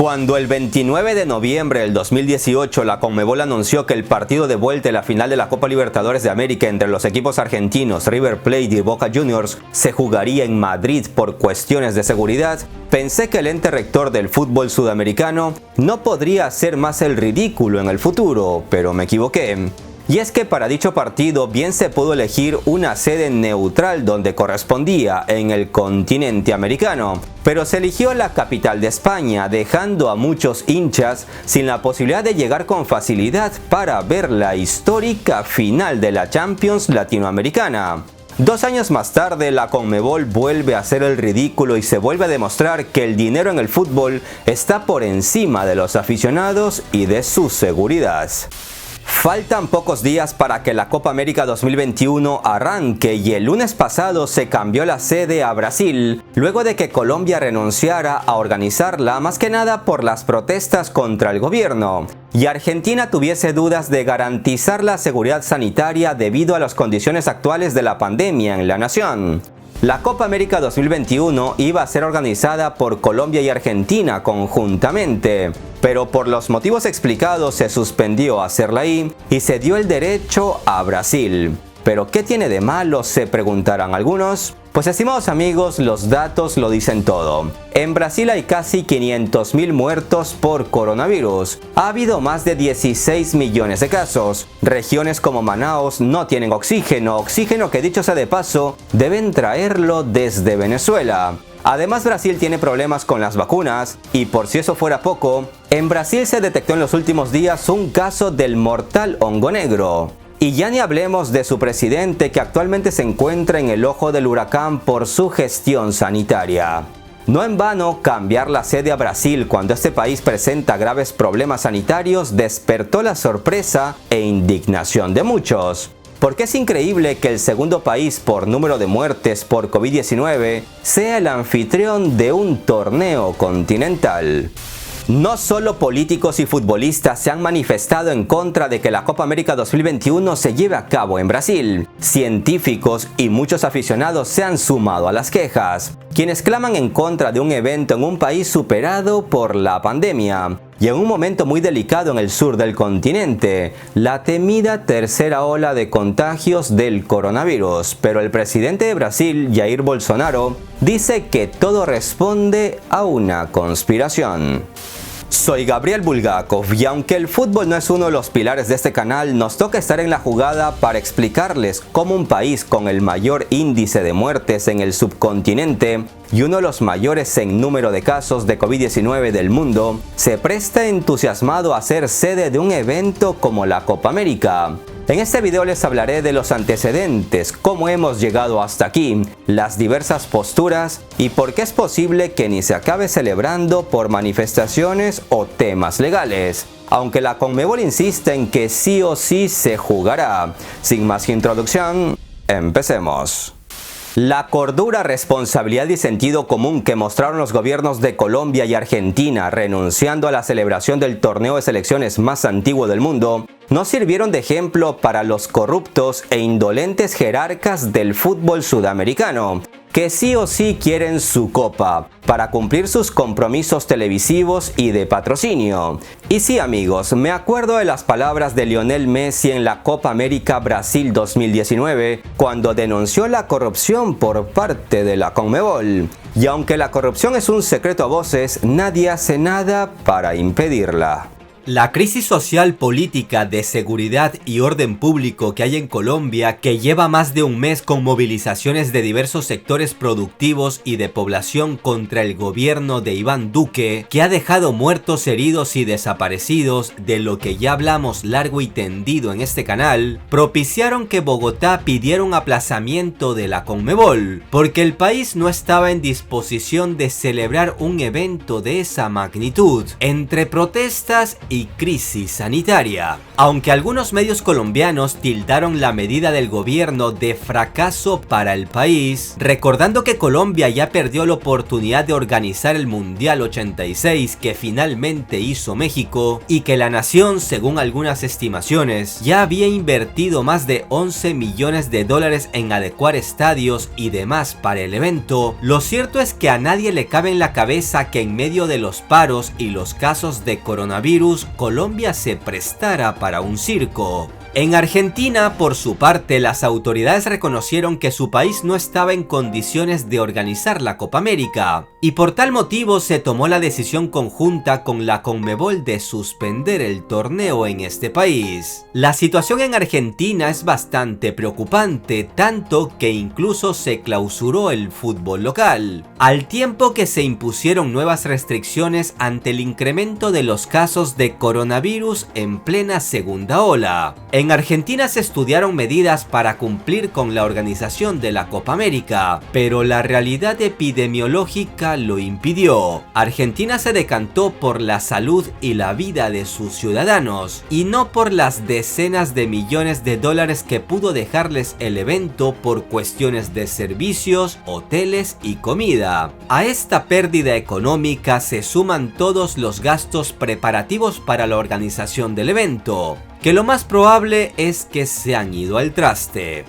Cuando el 29 de noviembre del 2018 la Conmebol anunció que el partido de vuelta en la final de la Copa Libertadores de América entre los equipos argentinos River Plate y Boca Juniors se jugaría en Madrid por cuestiones de seguridad, pensé que el ente rector del fútbol sudamericano no podría hacer más el ridículo en el futuro, pero me equivoqué. Y es que para dicho partido bien se pudo elegir una sede neutral donde correspondía en el continente americano, pero se eligió la capital de España, dejando a muchos hinchas sin la posibilidad de llegar con facilidad para ver la histórica final de la Champions latinoamericana. 2 años más tarde, la Conmebol vuelve a hacer el ridículo y se vuelve a demostrar que el dinero en el fútbol está por encima de los aficionados y de su seguridad. Faltan pocos días para que la Copa América 2021 arranque y el lunes pasado se cambió la sede a Brasil, luego de que Colombia renunciara a organizarla más que nada por las protestas contra el gobierno, y Argentina tuviese dudas de garantizar la seguridad sanitaria debido a las condiciones actuales de la pandemia en la nación. La Copa América 2021 iba a ser organizada por Colombia y Argentina conjuntamente, pero por los motivos explicados se suspendió hacerla ahí y se dio el derecho a Brasil. ¿Pero qué tiene de malo?, se preguntarán algunos. Pues estimados amigos, los datos lo dicen todo. En Brasil hay casi 500.000 muertos por coronavirus. Ha habido más de 16 millones de casos. Regiones como Manaos no tienen oxígeno que dicho sea de paso, deben traerlo desde Venezuela. Además, Brasil tiene problemas con las vacunas y por si eso fuera poco, en Brasil se detectó en los últimos días un caso del mortal hongo negro. Y ya ni hablemos de su presidente, que actualmente se encuentra en el ojo del huracán por su gestión sanitaria. No en vano, cambiar la sede a Brasil cuando este país presenta graves problemas sanitarios despertó la sorpresa e indignación de muchos. Porque es increíble que el segundo país por número de muertes por COVID-19 sea el anfitrión de un torneo continental. No solo políticos y futbolistas se han manifestado en contra de que la Copa América 2021 se lleve a cabo en Brasil. Científicos y muchos aficionados se han sumado a las quejas, quienes claman en contra de un evento en un país superado por la pandemia y en un momento muy delicado en el sur del continente, la temida tercera ola de contagios del coronavirus. Pero el presidente de Brasil, Jair Bolsonaro, dice que todo responde a una conspiración. Soy Gabriel Bulgakov y aunque el fútbol no es uno de los pilares de este canal, nos toca estar en la jugada para explicarles cómo un país con el mayor índice de muertes en el subcontinente y uno de los mayores en número de casos de COVID-19 del mundo, se presta entusiasmado a ser sede de un evento como la Copa América. En este video les hablaré de los antecedentes, cómo hemos llegado hasta aquí, las diversas posturas y por qué es posible que ni se acabe celebrando por manifestaciones o temas legales. Aunque la Conmebol insiste en que sí o sí se jugará. Sin más introducción, empecemos. La cordura, responsabilidad y sentido común que mostraron los gobiernos de Colombia y Argentina renunciando a la celebración del torneo de selecciones más antiguo del mundo no sirvieron de ejemplo para los corruptos e indolentes jerarcas del fútbol sudamericano, que sí o sí quieren su copa para cumplir sus compromisos televisivos y de patrocinio. Y sí amigos, me acuerdo de las palabras de Lionel Messi en la Copa América Brasil 2019 cuando denunció la corrupción por parte de la Conmebol. Y aunque la corrupción es un secreto a voces, nadie hace nada para impedirla. La crisis social, política, de seguridad y orden público que hay en Colombia, que lleva más de un mes con movilizaciones de diversos sectores productivos y de población contra el gobierno de Iván Duque, que ha dejado muertos, heridos y desaparecidos, de lo que ya hablamos largo y tendido en este canal, propiciaron que Bogotá pidiera un aplazamiento de la Conmebol, porque el país no estaba en disposición de celebrar un evento de esa magnitud. Entre protestas y crisis sanitaria. Aunque algunos medios colombianos tildaron la medida del gobierno de fracaso para el país, recordando que Colombia ya perdió la oportunidad de organizar el Mundial 86 que finalmente hizo México y que la nación, según algunas estimaciones, ya había invertido más de 11 millones de dólares en adecuar estadios y demás para el evento, lo cierto es que a nadie le cabe en la cabeza que en medio de los paros y los casos de coronavirus, Colombia se prestara para un circo. En Argentina, por su parte, las autoridades reconocieron que su país no estaba en condiciones de organizar la Copa América, y por tal motivo se tomó la decisión conjunta con la Conmebol de suspender el torneo en este país. La situación en Argentina es bastante preocupante, tanto que incluso se clausuró el fútbol local, al tiempo que se impusieron nuevas restricciones ante el incremento de los casos de coronavirus en plena segunda ola. En Argentina se estudiaron medidas para cumplir con la organización de la Copa América, pero la realidad epidemiológica lo impidió. Argentina se decantó por la salud y la vida de sus ciudadanos, y no por las decenas de millones de dólares que pudo dejarles el evento por cuestiones de servicios, hoteles y comida. A esta pérdida económica se suman todos los gastos preparativos para la organización del evento, que lo más probable es que se han ido al traste.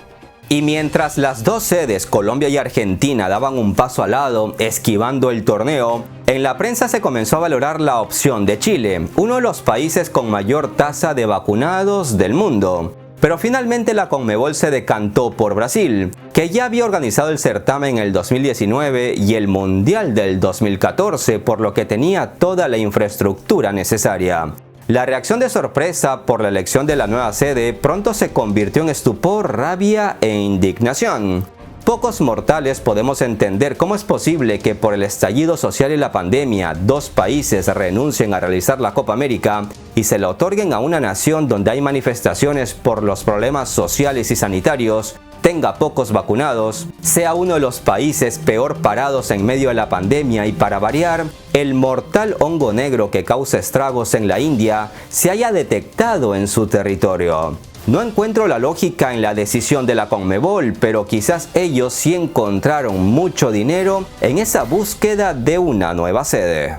Y mientras las dos sedes, Colombia y Argentina, daban un paso al lado, esquivando el torneo, en la prensa se comenzó a valorar la opción de Chile, uno de los países con mayor tasa de vacunados del mundo. Pero finalmente la Conmebol se decantó por Brasil, que ya había organizado el certamen en el 2019 y el Mundial del 2014, por lo que tenía toda la infraestructura necesaria. La reacción de sorpresa por la elección de la nueva sede pronto se convirtió en estupor, rabia e indignación. Pocos mortales podemos entender cómo es posible que por el estallido social y la pandemia, dos países renuncien a realizar la Copa América y se la otorguen a una nación donde hay manifestaciones por los problemas sociales y sanitarios, tenga pocos vacunados, sea uno de los países peor parados en medio de la pandemia y, para variar, el mortal hongo negro que causa estragos en la India se haya detectado en su territorio. No encuentro la lógica en la decisión de la Conmebol, pero quizás ellos sí encontraron mucho dinero en esa búsqueda de una nueva sede.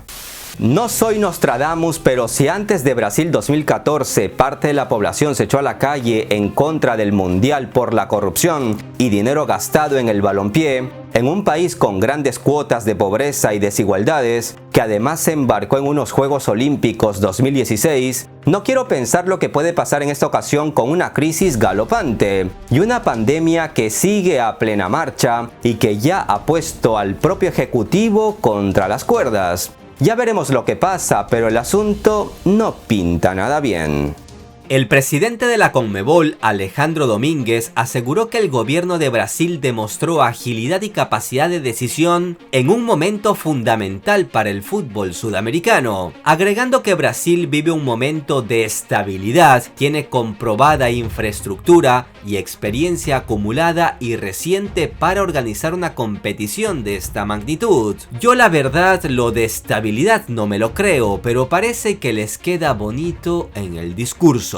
No soy Nostradamus, pero si antes de Brasil 2014 parte de la población se echó a la calle en contra del mundial por la corrupción y dinero gastado en el balompié, en un país con grandes cuotas de pobreza y desigualdades, que además se embarcó en unos Juegos Olímpicos 2016, no quiero pensar lo que puede pasar en esta ocasión con una crisis galopante y una pandemia que sigue a plena marcha y que ya ha puesto al propio ejecutivo contra las cuerdas. Ya veremos lo que pasa, pero el asunto no pinta nada bien. El presidente de la Conmebol, Alejandro Domínguez, aseguró que el gobierno de Brasil demostró agilidad y capacidad de decisión en un momento fundamental para el fútbol sudamericano, agregando que Brasil vive un momento de estabilidad, tiene comprobada infraestructura y experiencia acumulada y reciente para organizar una competición de esta magnitud. Yo la verdad lo de estabilidad no me lo creo, pero parece que les queda bonito en el discurso.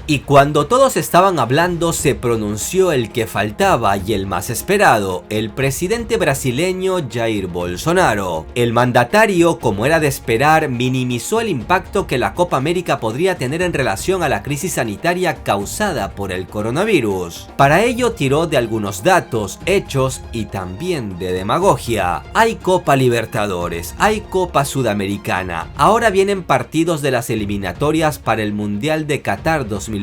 Y cuando todos estaban hablando se pronunció el que faltaba y el más esperado, el presidente brasileño Jair Bolsonaro. El mandatario, como era de esperar, minimizó el impacto que la Copa América podría tener en relación a la crisis sanitaria causada por el coronavirus. Para ello tiró de algunos datos, hechos y también de demagogia. Hay Copa Libertadores, hay Copa Sudamericana, ahora vienen partidos de las eliminatorias para el Mundial de Qatar 2022,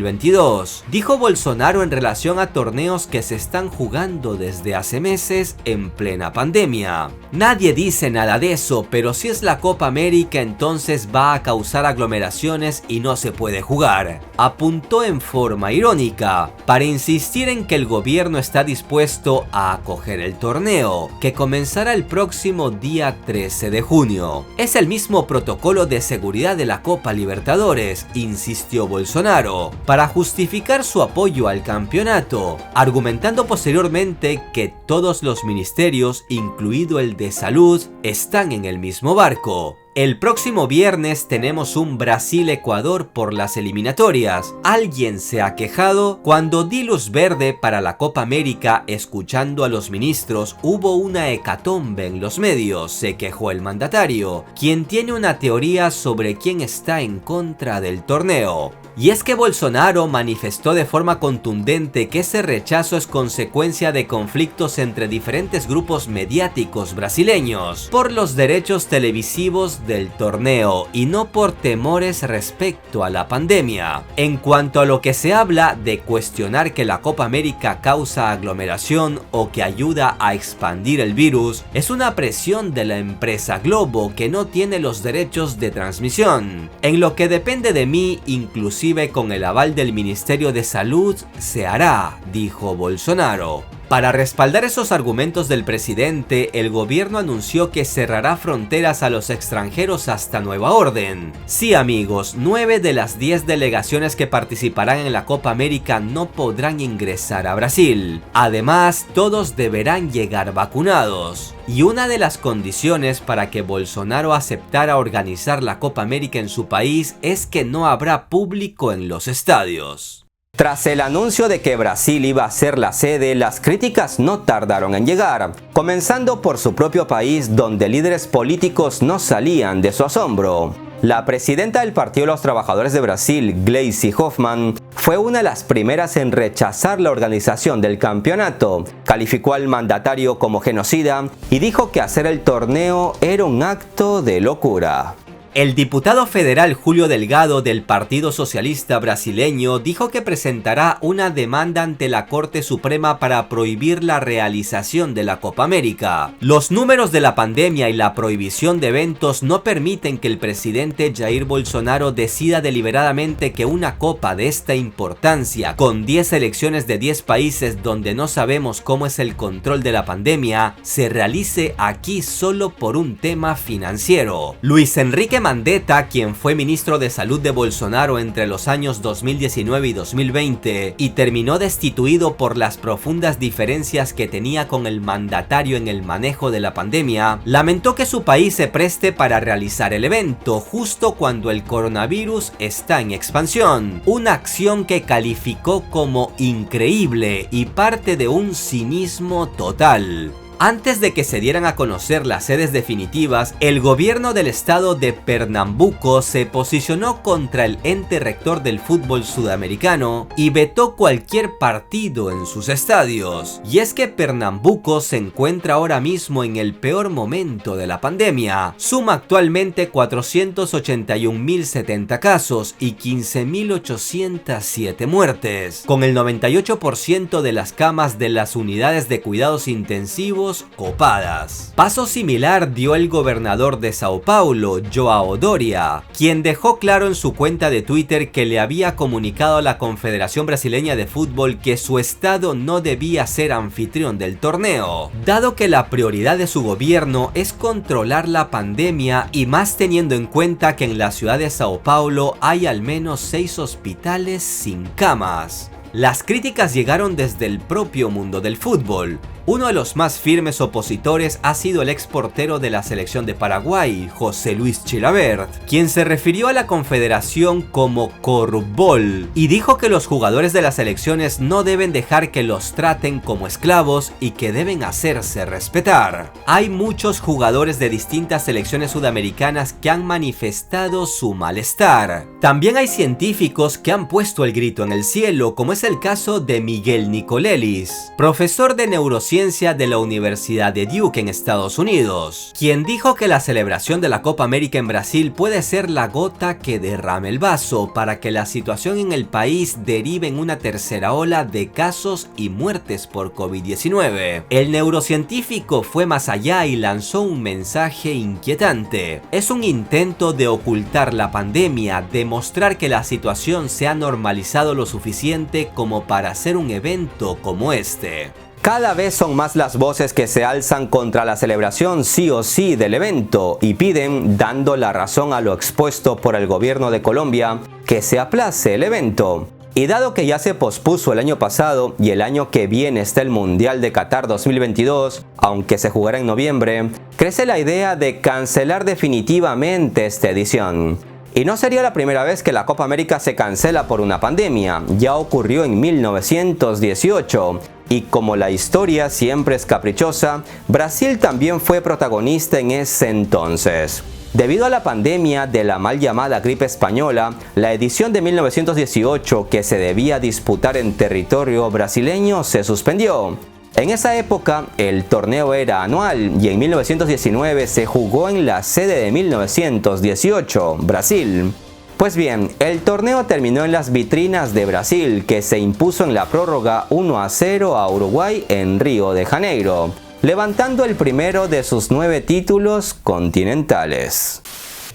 dijo Bolsonaro en relación a torneos que se están jugando desde hace meses en plena pandemia. Nadie dice nada de eso, pero si es la Copa América entonces va a causar aglomeraciones y no se puede jugar, apuntó en forma irónica, para insistir en que el gobierno está dispuesto a acoger el torneo, que comenzará el próximo día 13 de junio. Es el mismo protocolo de seguridad de la Copa Libertadores, insistió Bolsonaro, para justificar su apoyo al campeonato, argumentando posteriormente que todos los ministerios, incluido el de salud, están en el mismo barco. El próximo viernes tenemos un Brasil-Ecuador por las eliminatorias. Alguien se ha quejado. Cuando di luz verde para la Copa América, escuchando a los ministros, hubo una hecatombe en los medios, se quejó el mandatario, quien tiene una teoría sobre quién está en contra del torneo. Y es que Bolsonaro manifestó de forma contundente que ese rechazo es consecuencia de conflictos entre diferentes grupos mediáticos brasileños por los derechos televisivos del torneo y no por temores respecto a la pandemia. En cuanto a lo que se habla de cuestionar que la Copa América causa aglomeración o que ayuda a expandir el virus, es una presión de la empresa Globo que no tiene los derechos de transmisión. En lo que depende de mí, inclusive con el aval del Ministerio de Salud, se hará, dijo Bolsonaro. Para respaldar esos argumentos del presidente, el gobierno anunció que cerrará fronteras a los extranjeros hasta nueva orden. Sí, amigos, 9 de las 10 delegaciones que participarán en la Copa América no podrán ingresar a Brasil. Además, todos deberán llegar vacunados. Y una de las condiciones para que Bolsonaro aceptara organizar la Copa América en su país es que no habrá público en los estadios. Tras el anuncio de que Brasil iba a ser la sede, las críticas no tardaron en llegar, comenzando por su propio país, donde líderes políticos no salían de su asombro. La presidenta del Partido de los Trabajadores de Brasil, Gleisi Hoffmann, fue una de las primeras en rechazar la organización del campeonato, calificó al mandatario como genocida y dijo que hacer el torneo era un acto de locura. El diputado federal Julio Delgado del Partido Socialista Brasileño dijo que presentará una demanda ante la Corte Suprema para prohibir la realización de la Copa América. Los números de la pandemia y la prohibición de eventos no permiten que el presidente Jair Bolsonaro decida deliberadamente que una copa de esta importancia, con 10 selecciones de 10 países donde no sabemos cómo es el control de la pandemia, se realice aquí solo por un tema financiero. Luis Enrique Mandetta, quien fue ministro de Salud de Bolsonaro entre los años 2019 y 2020 y terminó destituido por las profundas diferencias que tenía con el mandatario en el manejo de la pandemia, lamentó que su país se preste para realizar el evento justo cuando el coronavirus está en expansión, una acción que calificó como increíble y parte de un cinismo total. Antes de que se dieran a conocer las sedes definitivas, el gobierno del estado de Pernambuco se posicionó contra el ente rector del fútbol sudamericano y vetó cualquier partido en sus estadios. Y es que Pernambuco se encuentra ahora mismo en el peor momento de la pandemia. Suma actualmente 481.070 casos y 15.807 muertes, con el 98% de las camas de las unidades de cuidados intensivos copadas. Paso similar dio el gobernador de Sao Paulo, João Doria, quien dejó claro en su cuenta de Twitter que le había comunicado a la Confederación Brasileña de Fútbol que su estado no debía ser anfitrión del torneo, dado que la prioridad de su gobierno es controlar la pandemia y más teniendo en cuenta que en la ciudad de Sao Paulo hay al menos 6 hospitales sin camas. Las críticas llegaron desde el propio mundo del fútbol. Uno de los más firmes opositores ha sido el ex portero de la selección de Paraguay, José Luis Chilavert, quien se refirió a la confederación como corrupbol y dijo que los jugadores de las selecciones no deben dejar que los traten como esclavos y que deben hacerse respetar. Hay muchos jugadores de distintas selecciones sudamericanas que han manifestado su malestar. También hay científicos que han puesto el grito en el cielo, como es el caso de Miguel Nicolelis, profesor de neurociencia de la Universidad de Duke en Estados Unidos, quien dijo que la celebración de la Copa América en Brasil puede ser la gota que derrame el vaso para que la situación en el país derive en una tercera ola de casos y muertes por COVID-19. El neurocientífico fue más allá y lanzó un mensaje inquietante. Es un intento de ocultar la pandemia, demostrar que la situación se ha normalizado lo suficiente como para hacer un evento como este. Cada vez son más las voces que se alzan contra la celebración sí o sí del evento y piden, dando la razón a lo expuesto por el gobierno de Colombia, que se aplace el evento. Y dado que ya se pospuso el año pasado y el año que viene está el Mundial de Qatar 2022, aunque se jugará en noviembre, crece la idea de cancelar definitivamente esta edición. Y no sería la primera vez que la Copa América se cancela por una pandemia, ya ocurrió en 1918. Y como la historia siempre es caprichosa, Brasil también fue protagonista en ese entonces. Debido a la pandemia de la mal llamada gripe española, la edición de 1918 que se debía disputar en territorio brasileño se suspendió. En esa época el torneo era anual y en 1919 se jugó en la sede de 1918, Brasil. Pues bien, el torneo terminó en las vitrinas de Brasil, que se impuso en la prórroga 1-0 a Uruguay en Río de Janeiro, levantando el primero de sus 9 títulos continentales.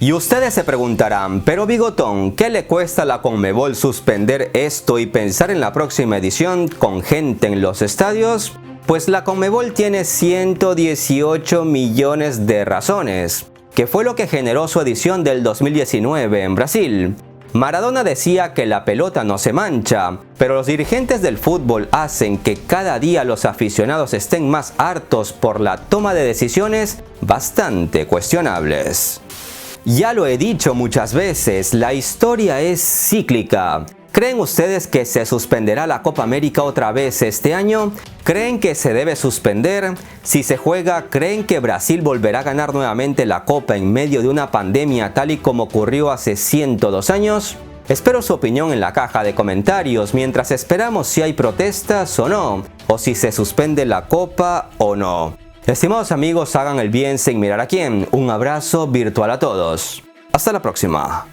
Y ustedes se preguntarán, pero Bigotón, ¿qué le cuesta a la Conmebol suspender esto y pensar en la próxima edición con gente en los estadios? Pues la Conmebol tiene 118 millones de razones, que fue lo que generó su edición del 2019 en Brasil. Maradona decía que la pelota no se mancha, pero los dirigentes del fútbol hacen que cada día los aficionados estén más hartos por la toma de decisiones bastante cuestionables. Ya lo he dicho muchas veces, la historia es cíclica. ¿Creen ustedes que se suspenderá la Copa América otra vez este año? ¿Creen que se debe suspender? Si se juega, ¿creen que Brasil volverá a ganar nuevamente la Copa en medio de una pandemia tal y como ocurrió hace 102 años? Espero su opinión en la caja de comentarios mientras esperamos si hay protestas o no, o si se suspende la Copa o no. Estimados amigos, hagan el bien sin mirar a quién. Un abrazo virtual a todos. Hasta la próxima.